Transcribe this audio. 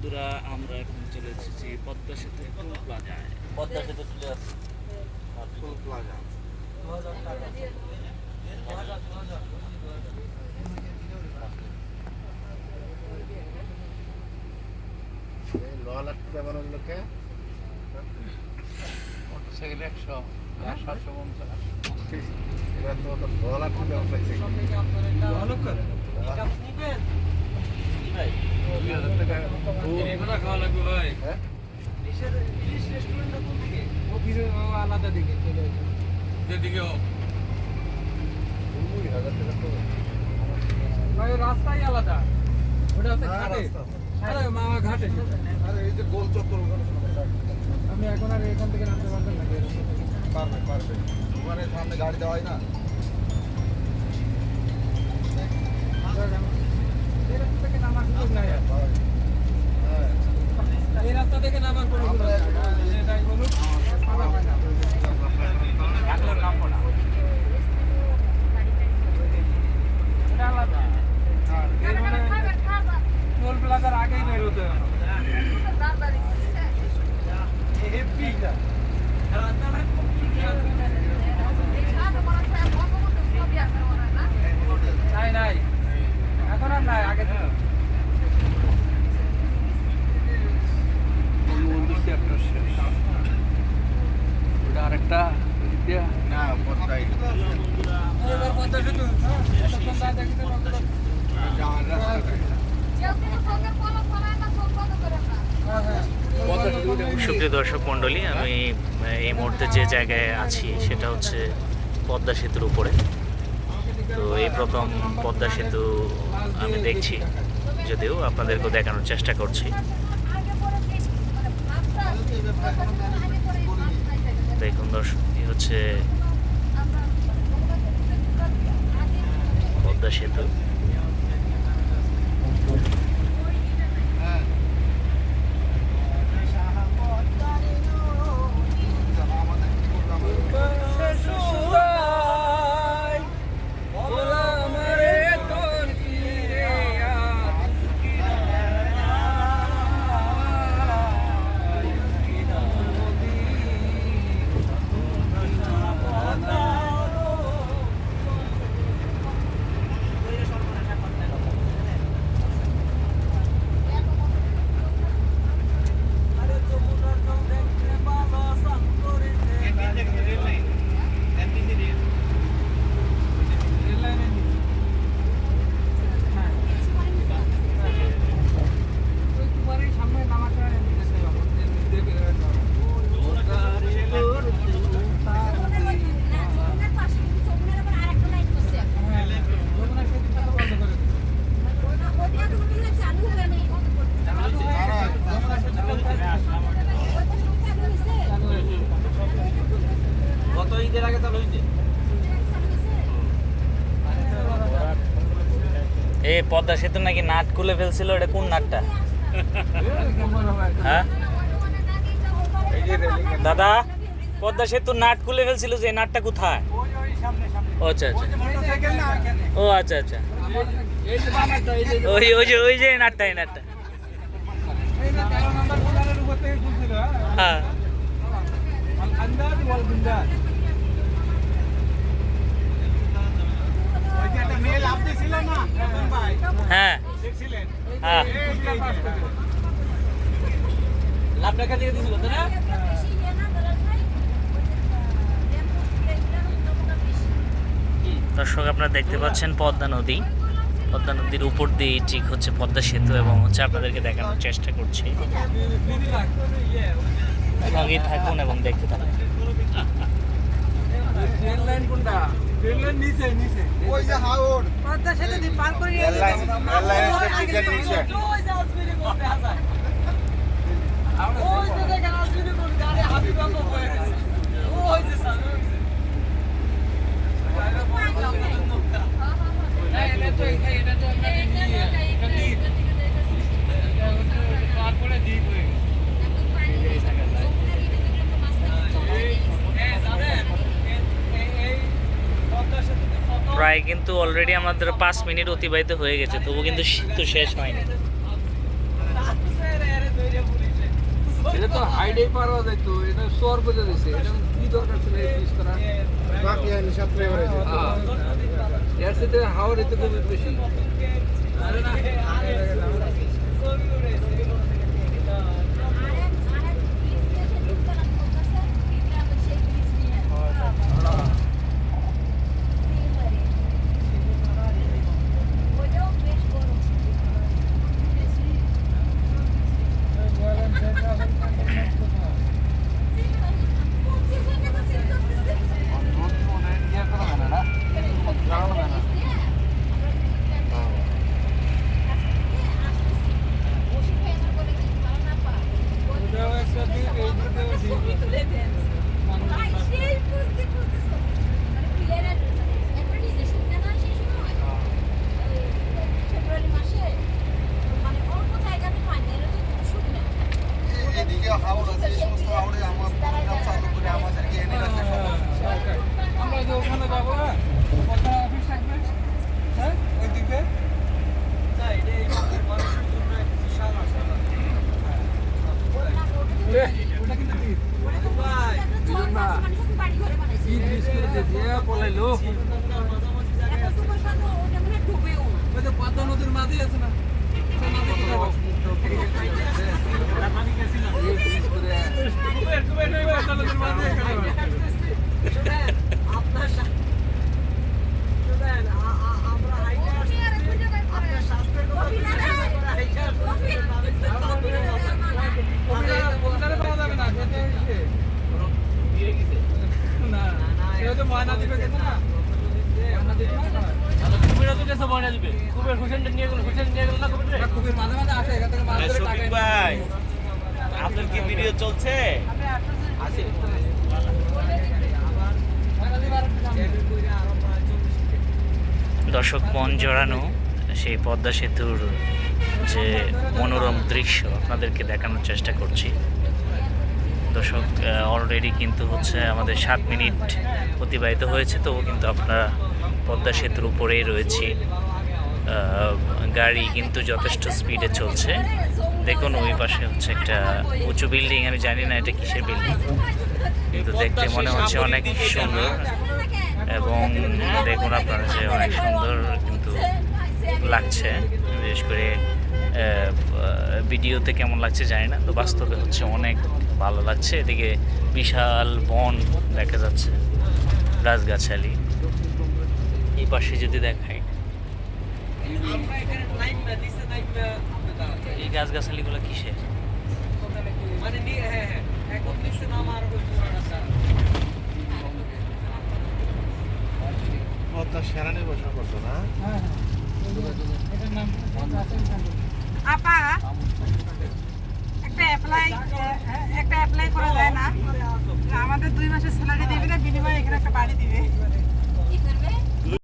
বন্ধুরা, আমরা এখন চলে এসেছি পদ্মা সেতু টোল প্লাজায়। পদ্মা সেতু চলে আসছে টোল প্লাজা। লোকে মোটরসাইকেল 100 আর 750 খাওয়া লাগবে ভাই। আলাদা দিকে যেদিকে হোক রাস্তাই আলাদা, ওটা হচ্ছে ঘাটে। আরে মামা ঘাটে, আরে এই যে গোল চত্বর আমি এখন আর এখান থেকে নামতে পারবেন না। পারবে ওখানে সামনে গাড়ি দেওয়া হয় না। এই রাস্তা থেকে নামার সুযোগ নাই আর। হ্যাঁ এই রাস্তা থেকে নামার কোনো সুযোগ নাই। সেটাই বলুন, নামা হয় না। এখন নামবো না এটা আলাদা। এর মানে টোল প্লাজার আগেই বের হতে হবে। হেপিটা নাই নাই, এখন আর নাই, আগে ছিল। একটা শেষ ওটা আরেকটা না পদ্মাই এবার পদ্মা সেতু, এতক্ষণ দাঁড়িয়ে দেখি তো নষ্ট। যাওয়ার রাস্তাটা হ্যাঁ হ্যাঁ, সুপ্রিয় দর্শক মণ্ডলী, আমি এই মুহূর্তে যে জায়গায় আছি সেটা হচ্ছে পদ্মা সেতুর উপরে। তো এই প্রথম পদ্মা সেতু আমি দেখছি, যদিও আপনাদেরকেও দেখানোর চেষ্টা করছি। দেখুন দর্শক, এই হচ্ছে পদ্মা সেতু। গত ঈদের আগে চালু হয়েছে। এই পদ্মা সেতু নাকি নাট খুলে ফেলছিল, এটা কোন নাটটা? হ্যাঁ দাদা, পদ্মা সেতু নাট খুলে ফেলছিল, যে নাটটা কোথায়? ও আচ্ছা আচ্ছা, ও আচ্ছা আচ্ছা, ওই যে নাটটা, এই নাটটা। হ্যাঁ হ্যাঁ হ্যাঁ, লাভ টাকা দিয়ে দিছিল তো না? দর্শক আপনারা দেখতে পাচ্ছেন পদ্মা নদী। পদ্মা নদীর উপর দিয়ে ঠিক হচ্ছে পদ্মা সেতু, এবং হচ্ছে আপনাদেরকে দেখানোর চেষ্টা করছি। সঙ্গেই থাকুন এবং দেখতে থাকুন। ট্রেন লাইন কোনটা? ট্রেন লাইন নিচে নিচে। ওই যে হাওড় পদ্মা সেতু দিয়ে পার করে এয়ারলাইনের নিচে ওই যে আসবিনি কোন দেখা যায়। ওই যে দেখেন আসবিনি কোন গাড়ি হাবিবাব হয়ে গেছে। ওই যে সামনে এটা তো আমরা তারপরে দ্বীপ হয়ে গেছে। প্রায় কিন্তু অলরেডি আমাদের 5 মিনিট অতিবাহিত হয়ে গেছে, তবু কিন্তু শীত তো শেষ হয়নি। এটা তো হাইডে পারওয়া যাইতো, এটা সর বোঝা দিছে, এটা কি দরকার ছিল এই পিস করা? বাকি আইনি সাথে এবারে যেত। এর সাথে হাওয়ার এতে খুব বেশি। এদিকে হাওড় আছে, এই সমস্ত হাওড়ে আমার প্রোগ্রাম চালু করে আমাদেরকে এনে রাখে সমস্যা। আমরা যে ওখানে যাবো, হ্যাঁ, ওখানে অফিস থাকবে, হ্যাঁ, ওইদিকে। ওটা কিন্তু কি? কি বিস্কুট দিয়ে পলাইলো? ওই যে পদ্মা নদীর মাঝে আছে না? সেই নদী কোথায় বসে? এই বিস্কুটে। পদ্মা নদীর মাঝে এখানে বসে। ওখানে পাওয়া যাবে না, খেতে এসে। না, সে হয়তো ময়না দ্বীপে গেছে না? ময়না দ্বীপ না? না, খুবই মাঝে মাঝে আসে, এখান থেকে মাছ ধরে টাকা এনে দেয়। আপনার কি ভিডিও চলছে? আসে। দর্শক, মন জড়ানো সেই পদ্মা সেতুর যে মনোরম দৃশ্য আপনাদেরকে দেখানোর চেষ্টা করছি। দর্শক, অলরেডি কিন্তু হচ্ছে আমাদের 7 মিনিট অতিবাহিত হয়েছে, তবু কিন্তু আমরা পদ্মা সেতুর উপরেই রয়েছি। গাড়ি কিন্তু যথেষ্ট স্পিডে চলছে। দেখুন ওই পাশে হচ্ছে একটা উঁচু বিল্ডিং, আমি জানি না এটা কিসের বিল্ডিং, কিন্তু দেখতে মনে হচ্ছে অনেক সুন্দর। এবং দেখুন আপনারা যে অনেক সুন্দর কিন্তু লাগছে, বিশেষ করে ভিডিওতে কেমন লাগছে জানি না, তো বাস্তবে হচ্ছে অনেক ভালো লাগছে। এদিকে বিশাল বন দেখা যাচ্ছে, গাছগাছালি। এই পাশে যদি দেখাই, এই গাছগাছালিগুলো কিসের? পদ্মা সেরা নির্বাচন করতো না? হ্যাঁ, এটার নাম আপা একটা অ্যাপ্লাই করা যায় না? আমাদের 2 মাসের স্যালারি দিবে না, বিনিময়ে এখানে একটা বাড়ি দিবে।